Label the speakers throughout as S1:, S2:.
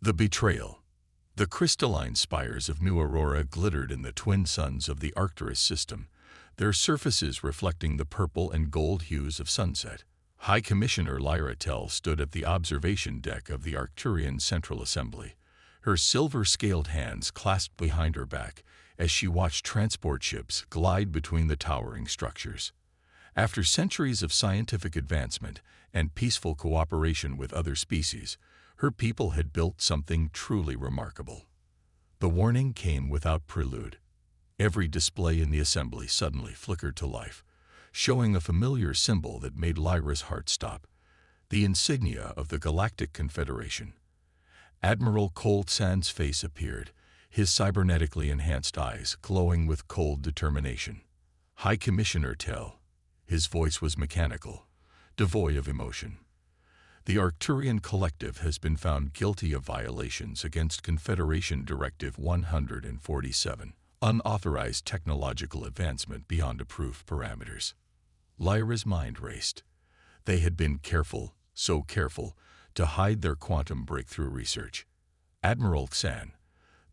S1: The Betrayal. The crystalline spires of New Aurora glittered in the twin suns of the Arcturus system, their surfaces reflecting the purple and gold hues of sunset. High Commissioner Lyra Tell stood at the observation deck of the Arcturian Central Assembly, her silver-scaled hands clasped behind her back as she watched transport ships glide between the towering structures. After centuries of scientific advancement and peaceful cooperation with other species, her people had built something truly remarkable. The warning came without prelude. Every display in the assembly suddenly flickered to life, showing a familiar symbol that made Lyra's heart stop: the insignia of the Galactic Confederation. Admiral Cold Sand's face appeared, his cybernetically enhanced eyes glowing with cold determination. High Commissioner Tell. His voice was mechanical, devoid of emotion. The Arcturian Collective has been found guilty of violations against Confederation Directive 147, unauthorized technological advancement beyond approved parameters. Lyra's mind raced. They had been careful, so careful, to hide their quantum breakthrough research. Admiral Xan,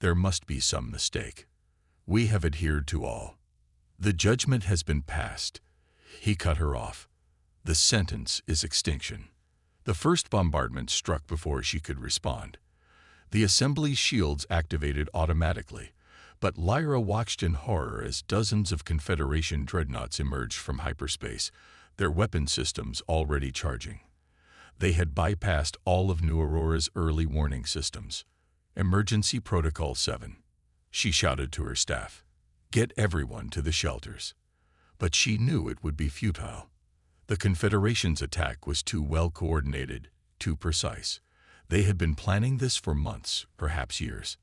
S1: there must be some mistake. We have adhered to all. The judgment has been passed. He cut her off. The sentence is extinction. The first bombardment struck before she could respond. The assembly's shields activated automatically, but Lyra watched in horror as dozens of Confederation dreadnoughts emerged from hyperspace, their weapon systems already charging. They had bypassed all of New Aurora's early warning systems. Emergency Protocol 7. She shouted to her staff. Get everyone to the shelters. But she knew it would be futile. The Confederation's attack was too well coordinated, too precise. They had been planning this for months, perhaps years.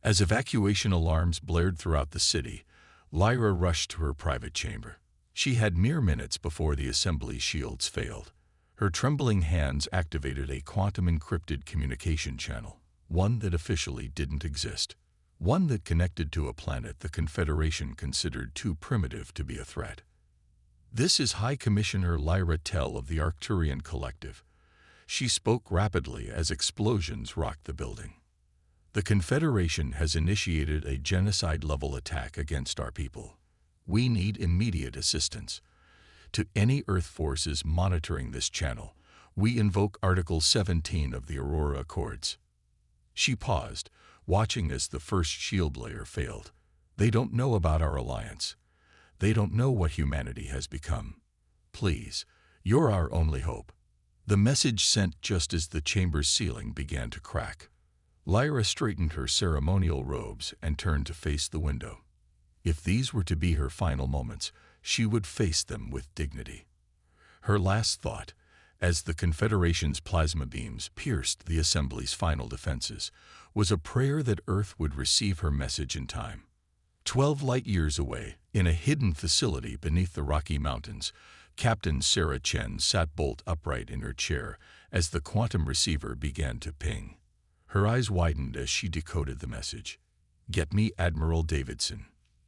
S1: As evacuation alarms blared throughout the city, Lyra rushed to her private chamber. She had mere minutes before the assembly's shields failed. Her trembling hands activated a quantum-encrypted communication channel, one that officially didn't exist, one that connected to a planet the Confederation considered too primitive to be a threat. This is High Commissioner Lyra Tell of the Arcturian Collective. She spoke rapidly as explosions rocked the building. The Confederation has initiated a genocide-level attack against our people. We need immediate assistance. To any Earth forces monitoring this channel, we invoke Article 17 of the Aurora Accords. She paused, watching as the first shield layer failed. They don't know about our alliance. They don't know what humanity has become. Please, you're our only hope. The message sent just as the chamber's ceiling began to crack. Lyra straightened her ceremonial robes and turned to face the window. If these were to be her final moments, she would face them with dignity. Her last thought, as the Confederation's plasma beams pierced the Assembly's final defenses, was a prayer that Earth would receive her message in time. 12 light-years away, in a hidden facility beneath the Rocky Mountains, Captain Sarah Chen sat bolt upright in her chair as the quantum receiver began to ping. Her eyes widened as she decoded the message. "Get me Admiral Davidson,"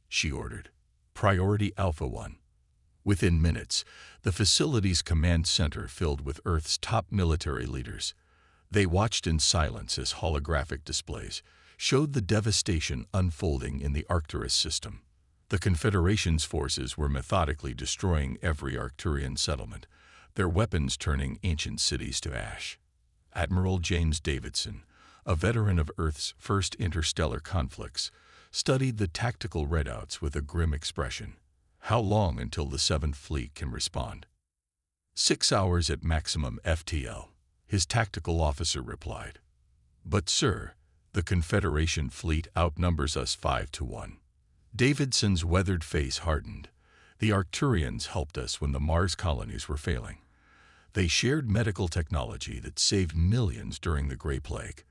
S1: she ordered. "Priority Alpha 1. Within minutes, the facility's command center filled with Earth's top military leaders. They watched in silence as holographic displays showed the devastation unfolding in the Arcturus system. The Confederation's forces were methodically destroying every Arcturian settlement, their weapons turning ancient cities to ash. Admiral James Davidson, a veteran of Earth's first interstellar conflicts, studied the tactical readouts with a grim expression. How long until the 7th Fleet can respond? 6 hours at maximum FTL, his tactical officer replied. But sir, the Confederation fleet outnumbers us 5-1. Davidson's weathered face hardened. The Arcturians helped us when the Mars colonies were failing. They shared medical technology that saved millions during the Gray Plague.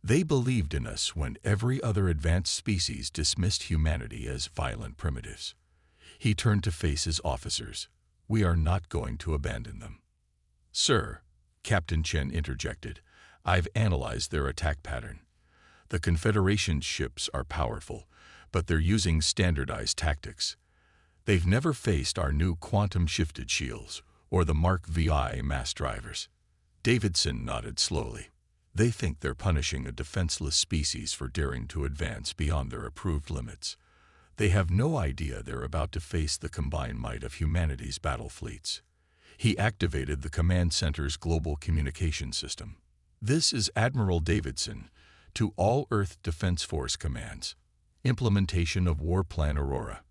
S1: They believed in us when every other advanced species dismissed humanity as violent primitives. He turned to face his officers. We are not going to abandon them. Sir, Captain Chen interjected, I've analyzed their attack pattern. The Confederation's ships are powerful, but they're using standardized tactics. They've never faced our new quantum-shifted shields or the Mark VI mass drivers. Davidson nodded slowly. They think they're punishing a defenseless species for daring to advance beyond their approved limits. They have no idea they're about to face the combined might of humanity's battle fleets. He activated the command center's global communication system. This is Admiral Davidson to all Earth Defense Force commands. Implementation of War Plan Aurora.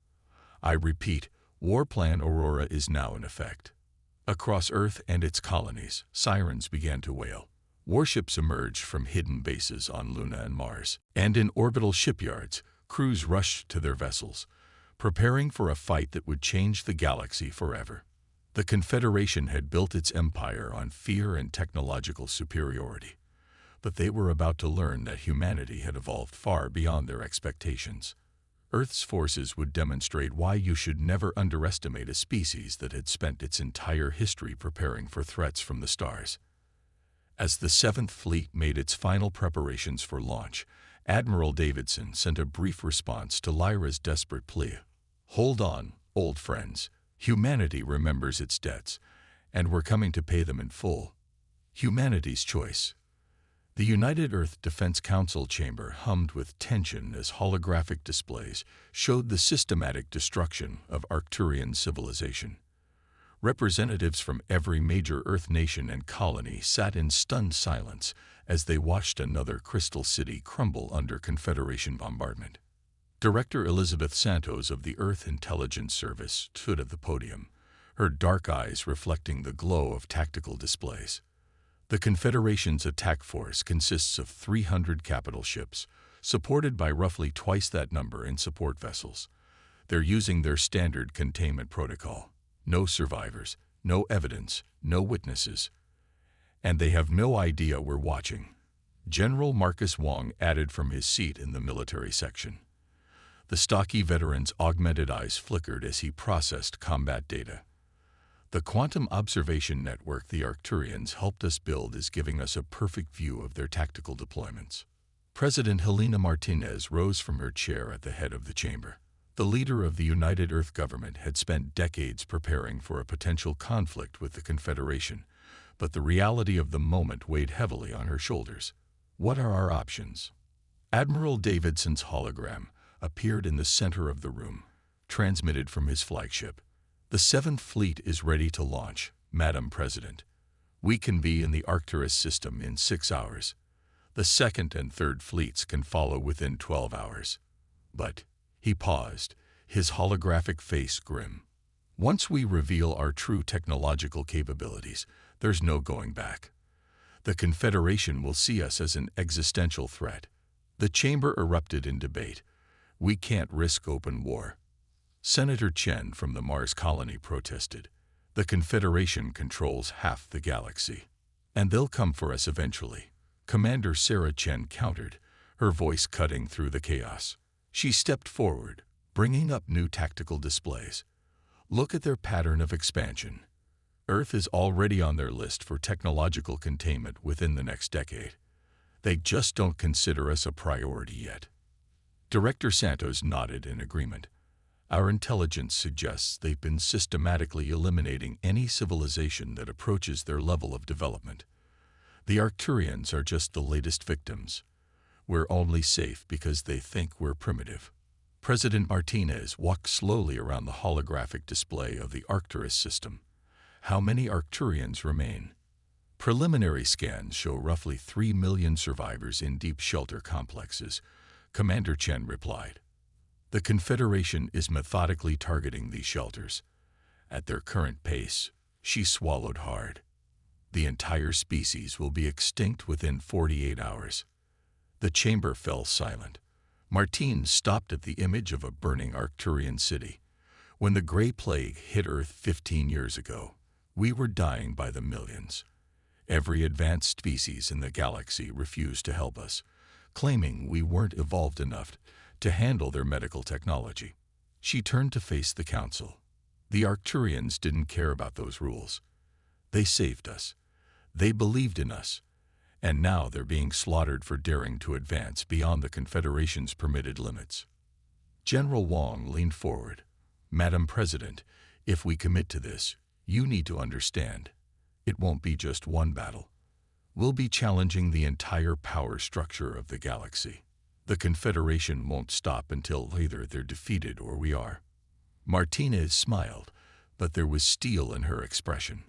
S1: I repeat, War Plan Aurora is now in effect. Across Earth and its colonies, sirens began to wail. Warships emerged from hidden bases on Luna and Mars, and in orbital shipyards, crews rushed to their vessels, preparing for a fight that would change the galaxy forever. The Confederation had built its empire on fear and technological superiority, but they were about to learn that humanity had evolved far beyond their expectations. Earth's forces would demonstrate why you should never underestimate a species that had spent its entire history preparing for threats from the stars. As the Seventh Fleet made its final preparations for launch, Admiral Davidson sent a brief response to Lyra's desperate plea. "Hold on, old friends. Humanity remembers its debts, and we're coming to pay them in full." Humanity's choice. The United Earth Defense Council chamber hummed with tension as holographic displays showed the systematic destruction of Arcturian civilization. Representatives from every major Earth nation and colony sat in stunned silence as they watched another crystal city crumble under Confederation bombardment. Director Elizabeth Santos of the Earth Intelligence Service stood at the podium, her dark eyes reflecting the glow of tactical displays. The Confederation's attack force consists of 300 capital ships, supported by roughly twice that number in support vessels. They're using their standard containment protocol. No survivors, no evidence, no witnesses. And they have no idea we're watching. General Marcus Wong added from his seat in the military section. The stocky veteran's augmented eyes flickered as he processed combat data. The quantum observation network the Arcturians helped us build is giving us a perfect view of their tactical deployments. President Helena Martinez rose from her chair at the head of the chamber. The leader of the United Earth government had spent decades preparing for a potential conflict with the Confederation, but the reality of the moment weighed heavily on her shoulders. What are our options? Admiral Davidson's hologram appeared in the center of the room, transmitted from his flagship. "The Seventh Fleet is ready to launch, Madam President. We can be in the Arcturus system in 6 hours. The Second and Third Fleets can follow within 12 hours. But," he paused, his holographic face grim, "once we reveal our true technological capabilities, there's no going back. The Confederation will see us as an existential threat." The chamber erupted in debate. "We can't risk open war." Senator Chen from the Mars colony protested. "The Confederation controls half the galaxy, and they'll come for us eventually." Commander Sarah Chen countered, her voice cutting through the chaos. She stepped forward, bringing up new tactical displays. "Look at their pattern of expansion. Earth is already on their list for technological containment within the next decade. They just don't consider us a priority yet." Director Santos nodded in agreement. "Our intelligence suggests they've been systematically eliminating any civilization that approaches their level of development. The Arcturians are just the latest victims. We're only safe because they think we're primitive." President Martinez walked slowly around the holographic display of the Arcturus system. "How many Arcturians remain?" "Preliminary scans show roughly 3 million survivors in deep shelter complexes," Commander Chen replied. "The Confederation is methodically targeting these shelters. At their current pace," she swallowed hard, "the entire species will be extinct within 48 hours. The chamber fell silent. Martine stopped at the image of a burning Arcturian city. "When the Gray Plague hit Earth 15 years ago, we were dying by the millions. Every advanced species in the galaxy refused to help us, claiming we weren't evolved enough to handle their medical technology." She turned to face the council. "The Arcturians didn't care about those rules. They saved us. They believed in us. And now they're being slaughtered for daring to advance beyond the Confederation's permitted limits." General Wong leaned forward. "Madam President, if we commit to this, you need to understand. It won't be just one battle. We'll be challenging the entire power structure of the galaxy. The Confederation won't stop until either they're defeated or we are." Martinez smiled, but there was steel in her expression.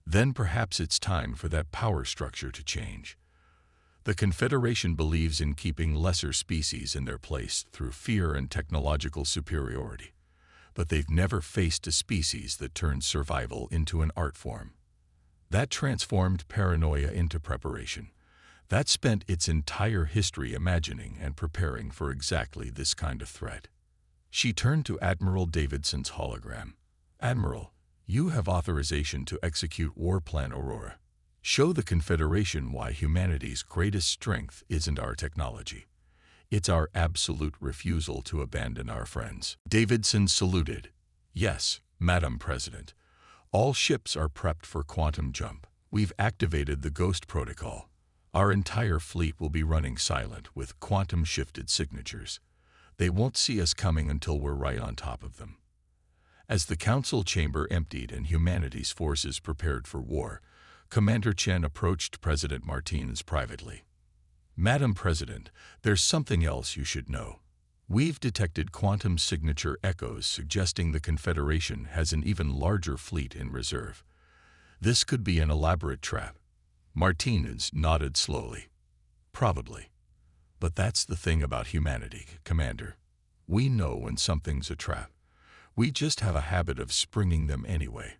S1: "Then perhaps it's time for that power structure to change. The Confederation believes in keeping lesser species in their place through fear and technological superiority, but they've never faced a species that turned survival into an art form. That transformed paranoia into preparation. That spent its entire history imagining and preparing for exactly this kind of threat." She turned to Admiral Davidson's hologram. "Admiral, you have authorization to execute War Plan Aurora. Show the Confederation why humanity's greatest strength isn't our technology. It's our absolute refusal to abandon our friends." Davidson saluted. "Yes, Madam President. All ships are prepped for quantum jump. We've activated the Ghost Protocol. Our entire fleet will be running silent with quantum-shifted signatures. They won't see us coming until we're right on top of them." As the council chamber emptied and humanity's forces prepared for war, Commander Chen approached President Martinez privately. "Madam President, there's something else you should know. We've detected quantum signature echoes suggesting the Confederation has an even larger fleet in reserve. This could be an elaborate trap." Martinez nodded slowly. "Probably. But that's the thing about humanity, Commander. We know when something's a trap. We just have a habit of springing them anyway,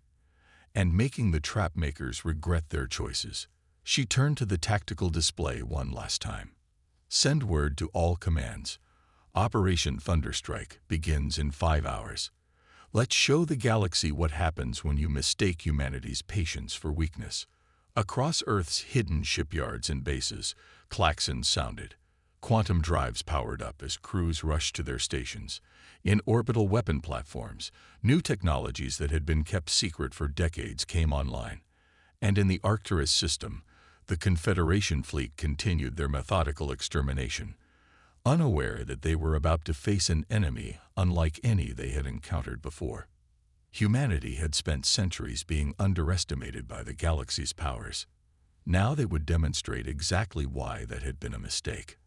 S1: and making the trap makers regret their choices." She turned to the tactical display one last time. "Send word to all commands. Operation Thunderstrike begins in 5 hours. Let's show the galaxy what happens when you mistake humanity's patience for weakness." Across Earth's hidden shipyards and bases, klaxons sounded. Quantum drives powered up as crews rushed to their stations. In orbital weapon platforms, new technologies that had been kept secret for decades came online. And in the Arcturus system, the Confederation fleet continued their methodical extermination, unaware that they were about to face an enemy unlike any they had encountered before. Humanity had spent centuries being underestimated by the galaxy's powers. Now they would demonstrate exactly why that had been a mistake.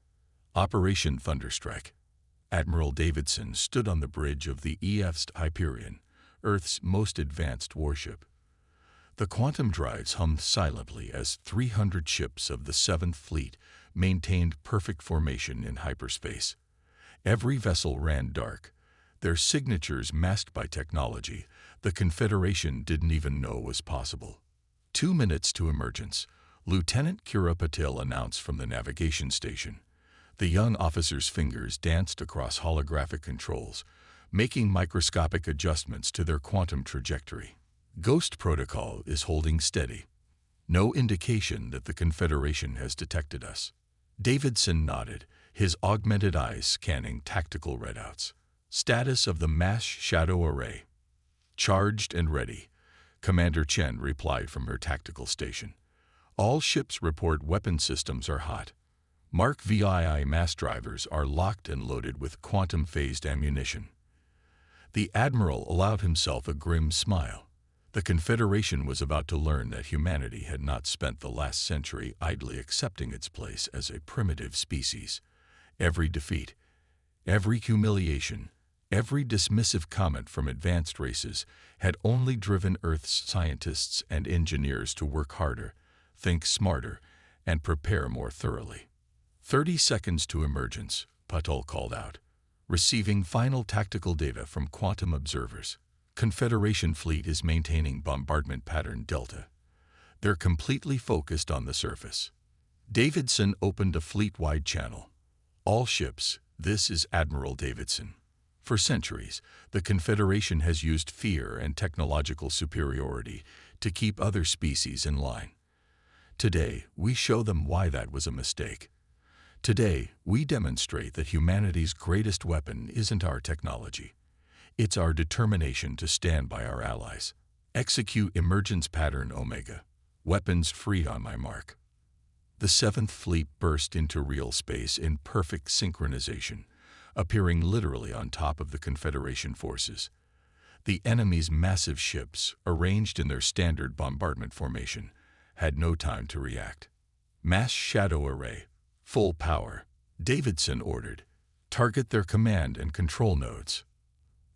S1: Operation Thunderstrike. Admiral Davidson stood on the bridge of the EF's Hyperion, Earth's most advanced warship. The quantum drives hummed silently as 300 ships of the 7th Fleet maintained perfect formation in hyperspace. Every vessel ran dark, their signatures masked by technology the Confederation didn't even know was possible. 2 minutes to emergence, Lieutenant Kira Patil announced from the navigation station. The young officer's fingers danced across holographic controls, making microscopic adjustments to their quantum trajectory. "Ghost Protocol is holding steady. No indication that the Confederation has detected us." Davidson nodded, his augmented eyes scanning tactical readouts. "Status of the mass shadow array." "Charged and ready," Commander Chen replied from her tactical station. "All ships report weapon systems are hot. Mark VII mass drivers are locked and loaded with quantum-phased ammunition." The Admiral allowed himself a grim smile. The Confederation was about to learn that humanity had not spent the last century idly accepting its place as a primitive species. Every defeat, every humiliation, every dismissive comment from advanced races had only driven Earth's scientists and engineers to work harder, think smarter, and prepare more thoroughly. 30 seconds to emergence, Patil called out, receiving final tactical data from quantum observers. Confederation fleet is maintaining bombardment pattern Delta. They're completely focused on the surface. Davidson opened a fleet-wide channel. "All ships, this is Admiral Davidson. For centuries, the Confederation has used fear and technological superiority to keep other species in line. Today, we show them why that was a mistake. Today, we demonstrate that humanity's greatest weapon isn't our technology. It's our determination to stand by our allies. Execute emergence pattern Omega. Weapons free on my mark." The 7th Fleet burst into real space in perfect synchronization, appearing literally on top of the Confederation forces. The enemy's massive ships, arranged in their standard bombardment formation, had no time to react. Mass shadow array. Full power. Davidson ordered. Target their command and control nodes.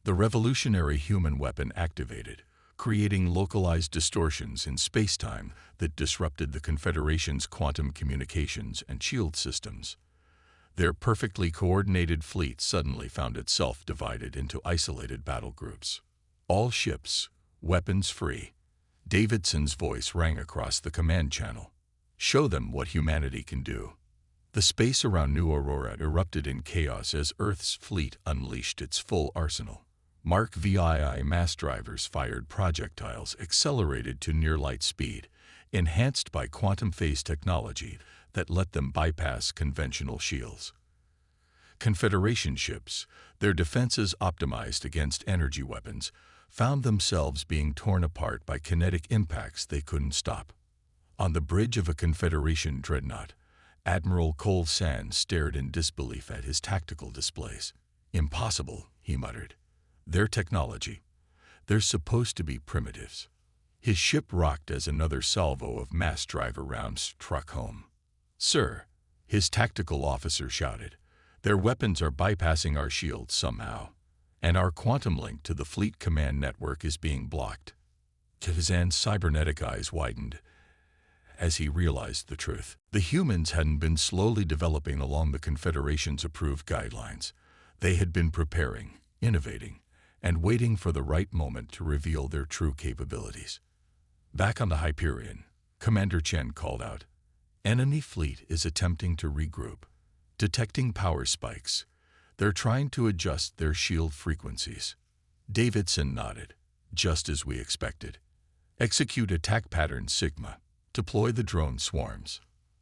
S1: The revolutionary human weapon activated, creating localized distortions in spacetime that disrupted the Confederation's quantum communications and shield systems. Their perfectly coordinated fleet suddenly found itself divided into isolated battle groups. All ships, weapons free. Davidson's voice rang across the command channel. Show them what humanity can do. The space around New Aurora erupted in chaos as Earth's fleet unleashed its full arsenal. Mark VII mass drivers fired projectiles accelerated to near-light speed, enhanced by quantum phase technology that let them bypass conventional shields. Confederation ships, their defenses optimized against energy weapons, found themselves being torn apart by kinetic impacts they couldn't stop. On the bridge of a Confederation dreadnought, Admiral Cole Sand stared in disbelief at his tactical displays. "Impossible," he muttered. "Their technology. They're supposed to be primitives." His ship rocked as another salvo of mass driver rounds struck home. "Sir," his tactical officer shouted, "their weapons are bypassing our shields somehow, and our quantum link to the fleet command network is being blocked." Kazan's cybernetic eyes widened as he realized the truth. The humans hadn't been slowly developing along the Confederation's approved guidelines. They had been preparing, innovating, and waiting for the right moment to reveal their true capabilities. Back on the Hyperion, Commander Chen called out, "Enemy fleet is attempting to regroup. Detecting power spikes. They're trying to adjust their shield frequencies." Davidson nodded. "Just as we expected. Execute attack pattern Sigma. Deploy the drone swarms."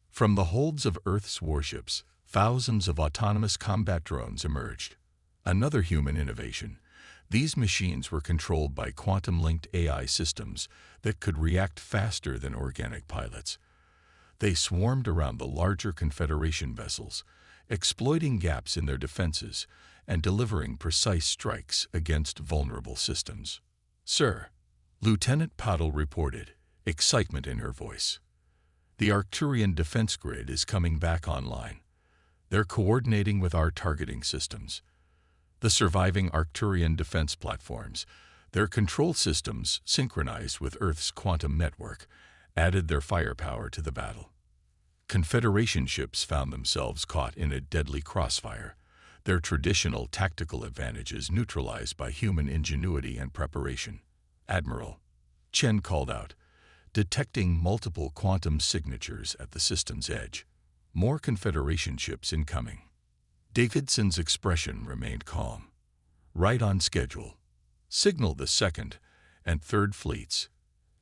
S1: From the holds of Earth's warships, thousands of autonomous combat drones emerged. Another human innovation. These machines were controlled by quantum-linked AI systems that could react faster than organic pilots. They swarmed around the larger Confederation vessels, exploiting gaps in their defenses and delivering precise strikes against vulnerable systems. "Sir," Lieutenant Paddle reported, excitement in her voice. "The Arcturian defense grid is coming back online. They're coordinating with our targeting systems. The surviving Arcturian defense platforms, their control systems synchronized with Earth's quantum network, added their firepower to the battle." Confederation ships found themselves caught in a deadly crossfire, their traditional tactical advantages neutralized by human ingenuity and preparation. "Admiral," Chen called out, detecting multiple quantum signatures at the system's edge. "More Confederation ships incoming." Davidson's expression remained calm. "Right on schedule. Signal the second and third fleets.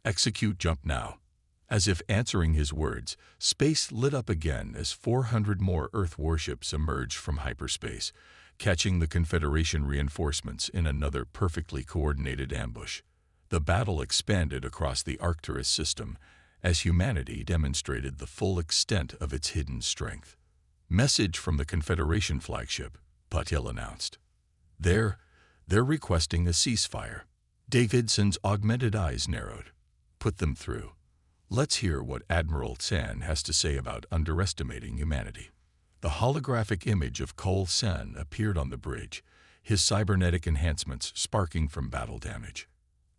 S1: Execute jump now." As if answering his words, space lit up again as 400 more Earth warships emerged from hyperspace, catching the Confederation reinforcements in another perfectly coordinated ambush. The battle expanded across the Arcturus system as humanity demonstrated the full extent of its hidden strength. "Message from the Confederation flagship," Patel announced. They're requesting a ceasefire." Davidson's augmented eyes narrowed. "Put them through. Let's hear what Admiral San has to say about underestimating humanity." The holographic image of Cole San appeared on the bridge, his cybernetic enhancements sparking from battle damage.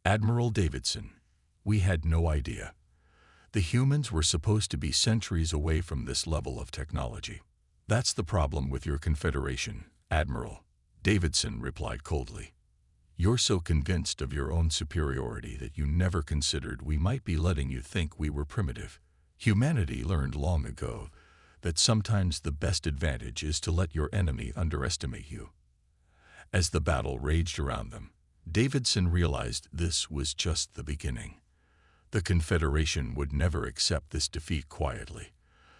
S1: "Admiral Davidson, we had no idea. The humans were supposed to be centuries away from this level of technology." "That's the problem with your Confederation, Admiral," Davidson replied coldly. "You're so convinced of your own superiority that you never considered we might be letting you think we were primitive. Humanity learned long ago that sometimes the best advantage is to let your enemy underestimate you." As the battle raged around them, Davidson realized this was just the beginning. The Confederation would never accept this defeat quietly,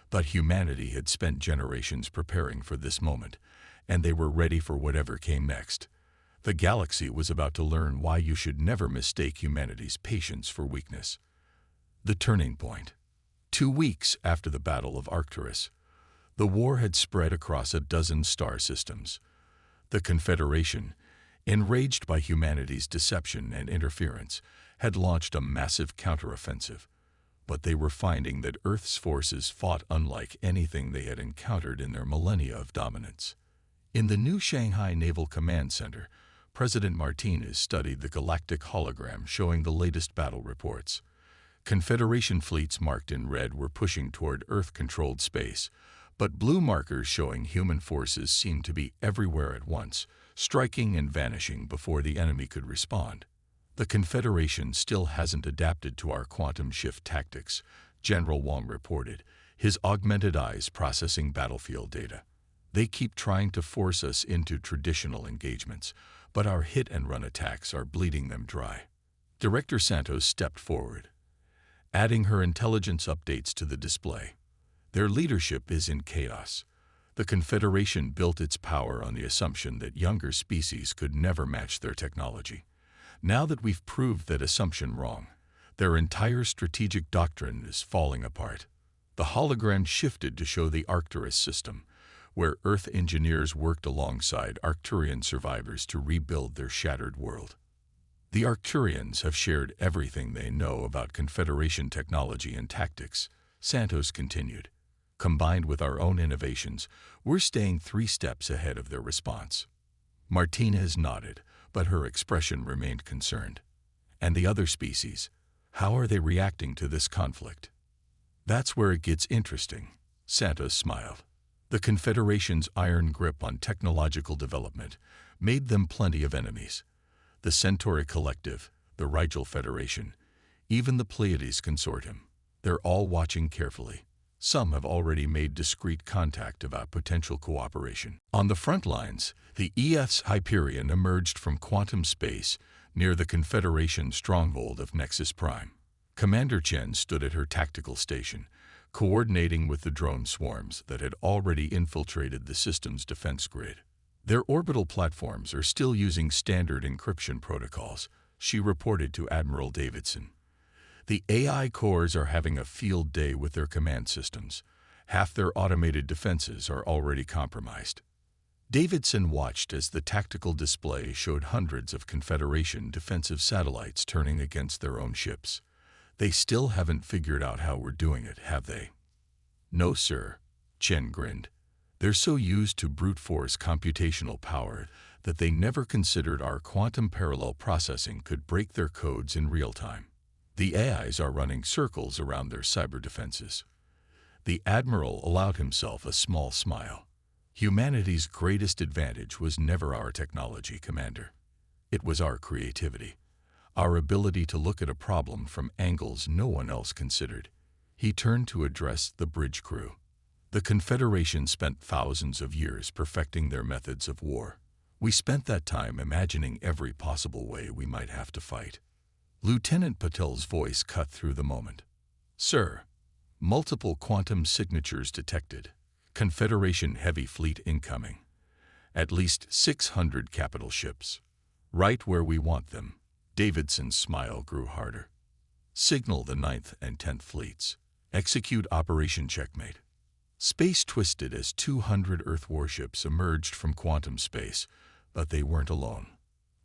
S1: but humanity had spent generations preparing for this moment, and they were ready for whatever came next. The galaxy was about to learn why you should never mistake humanity's patience for weakness. The turning point. 2 weeks after the Battle of Arcturus, the war had spread across a dozen star systems. The Confederation, enraged by humanity's deception and interference, had launched a massive counteroffensive. but they were finding that Earth's forces fought unlike anything they had encountered in their millennia of dominance. In the new Shanghai Naval Command Center, President Martinez studied the galactic hologram showing the latest battle reports. Confederation fleets marked in red were pushing toward Earth-controlled space, but blue markers showing human forces seemed to be everywhere at once, striking and vanishing before the enemy could respond. The Confederation still hasn't adapted to our quantum shift tactics, General Wong reported, his augmented eyes processing battlefield data. They keep trying to force us into traditional engagements, but our hit-and-run attacks are bleeding them dry. Director Santos stepped forward, adding her intelligence updates to the display. Their leadership is in chaos. The Confederation built its power on the assumption that younger species could never match their technology. Now that we've proved that assumption wrong, their entire strategic doctrine is falling apart. The hologram shifted to show the Arcturus system, where Earth engineers worked alongside Arcturian survivors to rebuild their shattered world. The Arcturians have shared everything they know about Confederation technology and tactics, Santos continued. Combined with our own innovations, we're staying 3 steps ahead of their response. Martinez nodded, but her expression remained concerned. And the other species, how are they reacting to this conflict? That's where it gets interesting, Santos smiled. The Confederation's iron grip on technological development made them plenty of enemies. The Centauri Collective, the Rigel Federation, even the Pleiades Consortium. They're all watching carefully. Some have already made discreet contact about potential cooperation. On the front lines, the EF's Hyperion emerged from quantum space near the Confederation stronghold of Nexus Prime. Commander Chen stood at her tactical station, coordinating with the drone swarms that had already infiltrated the system's defense grid. Their orbital platforms are still using standard encryption protocols, she reported to Admiral Davidson. The AI cores are having a field day with their command systems. Half their automated defenses are already compromised. Davidson watched as the tactical display showed hundreds of Confederation defensive satellites turning against their own ships. They still haven't figured out how we're doing it, have they? No, sir, Chen grinned. They're so used to brute force computational power that they never considered our quantum parallel processing could break their codes in real time. The AIs are running circles around their cyber defenses. The Admiral allowed himself a small smile. Humanity's greatest advantage was never our technology, Commander. It was our creativity, our ability to look at a problem from angles no one else considered. He turned to address the bridge crew. The Confederation spent thousands of years perfecting their methods of war. We spent that time imagining every possible way we might have to fight. Lieutenant Patel's voice cut through the moment. Sir, multiple quantum signatures detected. Confederation heavy fleet incoming. At least 600 capital ships. Right where we want them. Davidson's smile grew harder. Signal the 9th and 10th fleets. Execute Operation Checkmate. Space twisted as 200 Earth warships emerged from quantum space, but they weren't alone.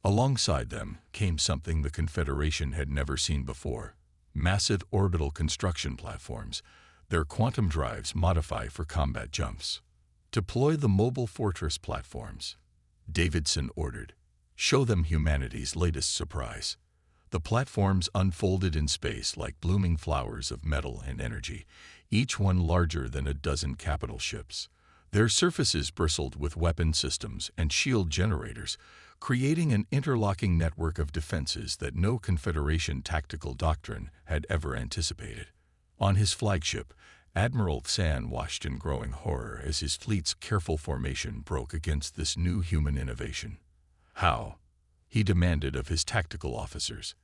S1: Alongside them came something the Confederation had never seen before. Massive orbital construction platforms. Their quantum drives modify for combat jumps. Deploy the mobile fortress platforms, Davidson ordered. Show them humanity's latest surprise. The platforms unfolded in space like blooming flowers of metal and energy, each one larger than a dozen capital ships. Their surfaces bristled with weapon systems and shield generators, creating an interlocking network of defenses that no Confederation tactical doctrine had ever anticipated. On his flagship, Admiral San watched in growing horror as his fleet's careful formation broke against this new human innovation. How? He demanded of his tactical officers.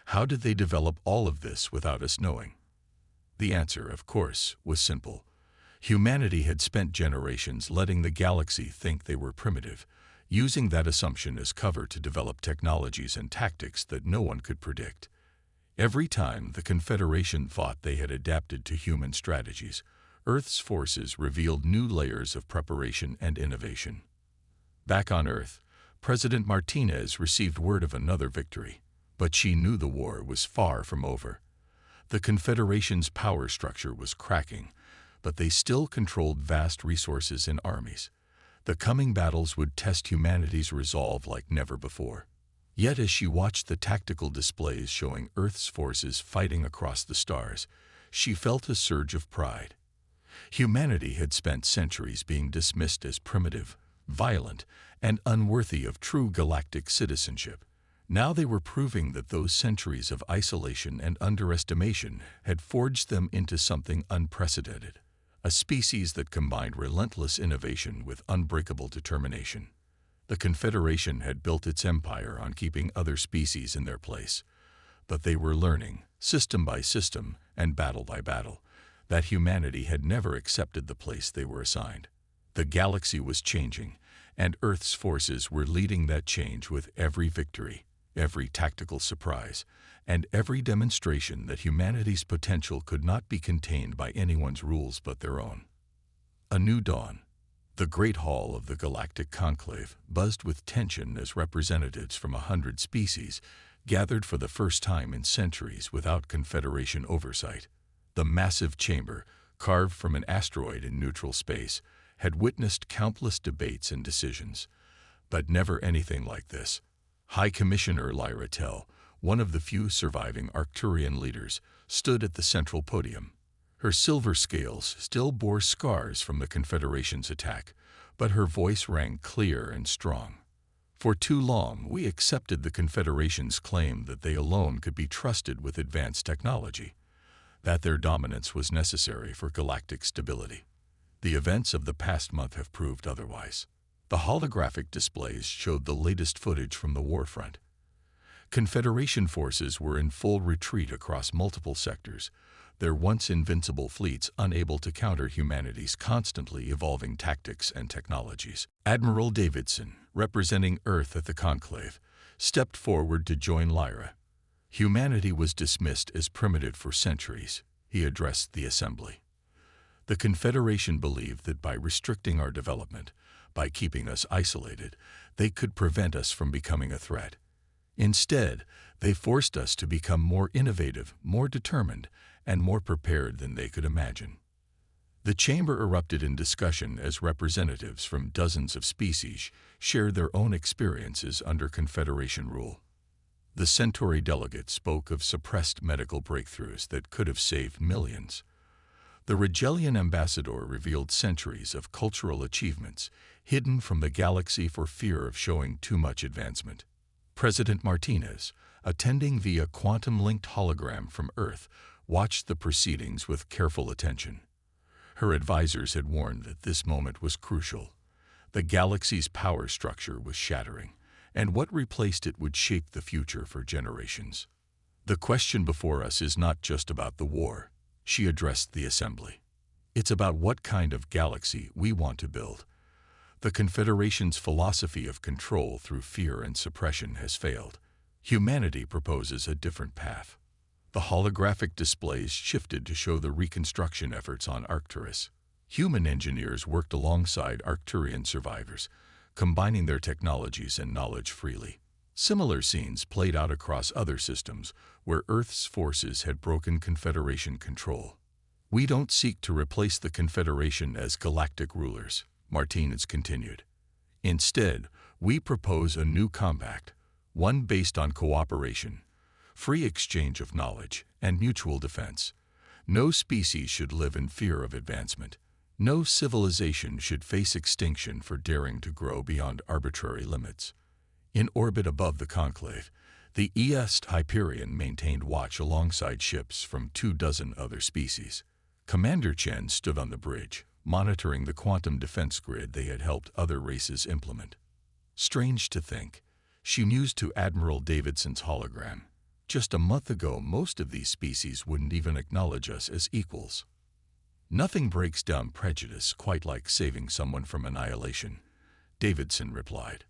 S1: How did they develop all of this without us knowing? The answer, of course, was simple. Humanity had spent generations letting the galaxy think they were primitive, using that assumption as cover to develop technologies and tactics that no one could predict. Every time the Confederation thought they had adapted to human strategies, Earth's forces revealed new layers of preparation and innovation. Back on Earth, President Martinez received word of another victory, but she knew the war was far from over. The Confederation's power structure was cracking, but they still controlled vast resources and armies. The coming battles would test humanity's resolve like never before. Yet as she watched the tactical displays showing Earth's forces fighting across the stars, she felt a surge of pride. Humanity had spent centuries being dismissed as primitive, violent, and unworthy of true galactic citizenship. Now they were proving that those centuries of isolation and underestimation had forged them into something unprecedented, a species that combined relentless innovation with unbreakable determination. The Confederation had built its empire on keeping other species in their place, but they were learning, system by system and battle by battle, that humanity had never accepted the place they were assigned. The galaxy was changing, and Earth's forces were leading that change with every victory, every tactical surprise, and every demonstration that humanity's potential could not be contained by anyone's rules but their own. A new dawn. The great hall of the Galactic Conclave buzzed with tension as representatives from 100 species gathered for the first time in centuries without Confederation oversight. The massive chamber, carved from an asteroid in neutral space, had witnessed countless debates and decisions, but never anything like this. High Commissioner Lyra Tell, one of the few surviving Arcturian leaders, stood at the central podium. Her silver scales still bore scars from the Confederation's attack, but her voice rang clear and strong. For too long, we accepted the Confederation's claim that they alone could be trusted with advanced technology, that their dominance was necessary for galactic stability. The events of the past month have proved otherwise. The holographic displays showed the latest footage from the warfront. Confederation forces were in full retreat across multiple sectors, their once invincible fleets unable to counter humanity's constantly evolving tactics and technologies. Admiral Davidson, representing Earth at the conclave, stepped forward to join Lyra. Humanity was dismissed as primitive for centuries, he addressed the assembly. The Confederation believed that by restricting our development, by keeping us isolated, they could prevent us from becoming a threat. Instead, they forced us to become more innovative, more determined, and more prepared than they could imagine. The chamber erupted in discussion as representatives from dozens of species shared their own experiences under Confederation rule. The Centauri delegate spoke of suppressed medical breakthroughs that could have saved millions. The Rigelian ambassador revealed centuries of cultural achievements hidden from the galaxy for fear of showing too much advancement. President Martinez, attending via quantum-linked hologram from Earth, watched the proceedings with careful attention. Her advisors had warned that this moment was crucial. The galaxy's power structure was shattering, and what replaced it would shape the future for generations. The question before us is not just about the war, she addressed the assembly. It's about what kind of galaxy we want to build. The Confederation's philosophy of control through fear and suppression has failed. Humanity proposes a different path. The holographic displays shifted to show the reconstruction efforts on Arcturus. Human engineers worked alongside Arcturian survivors, combining their technologies and knowledge freely. Similar scenes played out across other systems where Earth's forces had broken Confederation control. We don't seek to replace the Confederation as galactic rulers, Martinez continued. Instead, we propose a new compact, one based on cooperation, free exchange of knowledge, and mutual defense. No species should live in fear of advancement. No civilization should face extinction for daring to grow beyond arbitrary limits. In orbit above the conclave, the East Hyperion maintained watch alongside ships from 24 other species. Commander Chen stood on the bridge, monitoring the quantum defense grid they had helped other races implement. Strange to think, she mused to Admiral Davidson's hologram. Just a month ago, most of these species wouldn't even acknowledge us as equals. Nothing breaks down prejudice quite like saving someone from annihilation, Davidson replied.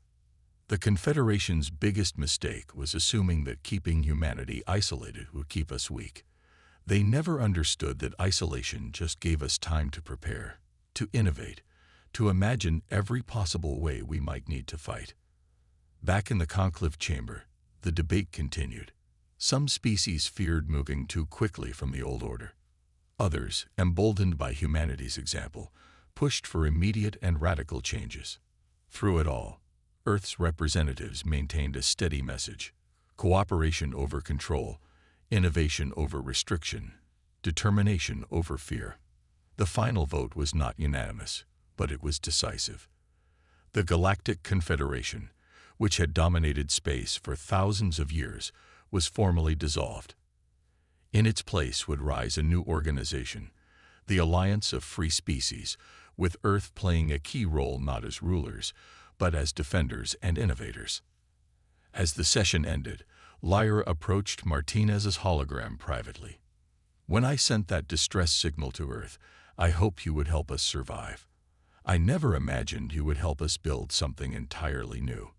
S1: The Confederation's biggest mistake was assuming that keeping humanity isolated would keep us weak. They never understood that isolation just gave us time to prepare, to innovate, to imagine every possible way we might need to fight. Back in the conclave chamber, the debate continued. Some species feared moving too quickly from the old order. Others, emboldened by humanity's example, pushed for immediate and radical changes. Through it all, Earth's representatives maintained a steady message: cooperation over control, innovation over restriction, determination over fear. The final vote was not unanimous, but it was decisive. The Galactic Confederation, which had dominated space for thousands of years, was formally dissolved. In its place would rise a new organization, the Alliance of Free Species, with Earth playing a key role not as rulers, but as defenders and innovators. As the session ended, Lyra approached Martinez's hologram privately. "When I sent that distress signal to Earth, I hoped you would help us survive. I never imagined you would help us build something entirely new."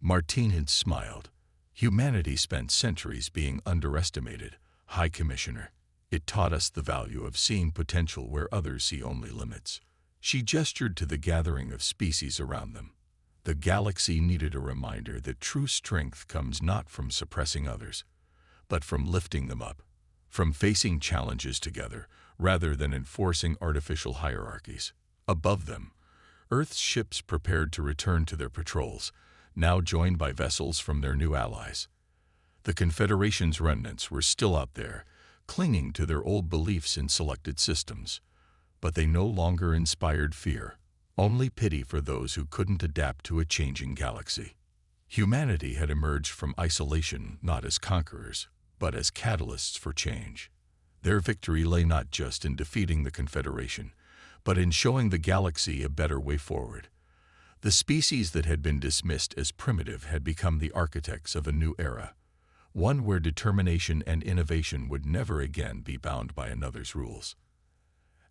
S1: Martinez smiled. "Humanity spent centuries being underestimated, High Commissioner. It taught us the value of seeing potential where others see only limits." She gestured to the gathering of species around them. The galaxy needed a reminder that true strength comes not from suppressing others, but from lifting them up, from facing challenges together rather than enforcing artificial hierarchies. Above them, Earth's ships prepared to return to their patrols, now joined by vessels from their new allies. The Confederation's remnants were still out there, clinging to their old beliefs in selected systems, but they no longer inspired fear, only pity for those who couldn't adapt to a changing galaxy. Humanity had emerged from isolation not as conquerors, but as catalysts for change. Their victory lay not just in defeating the Confederation, but in showing the galaxy a better way forward. The species that had been dismissed as primitive had become the architects of a new era, one where determination and innovation would never again be bound by another's rules.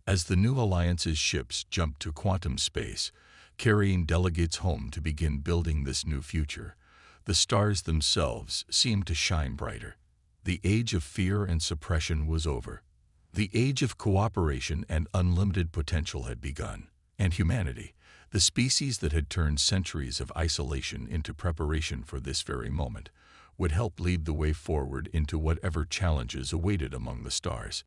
S1: As the new alliance's ships jumped to quantum space, carrying delegates home to begin building this new future, the stars themselves seemed to shine brighter. The age of fear and suppression was over. The age of cooperation and unlimited potential had begun, and humanity, the species that had turned centuries of isolation into preparation for this very moment, would help lead the way forward into whatever challenges awaited among the stars.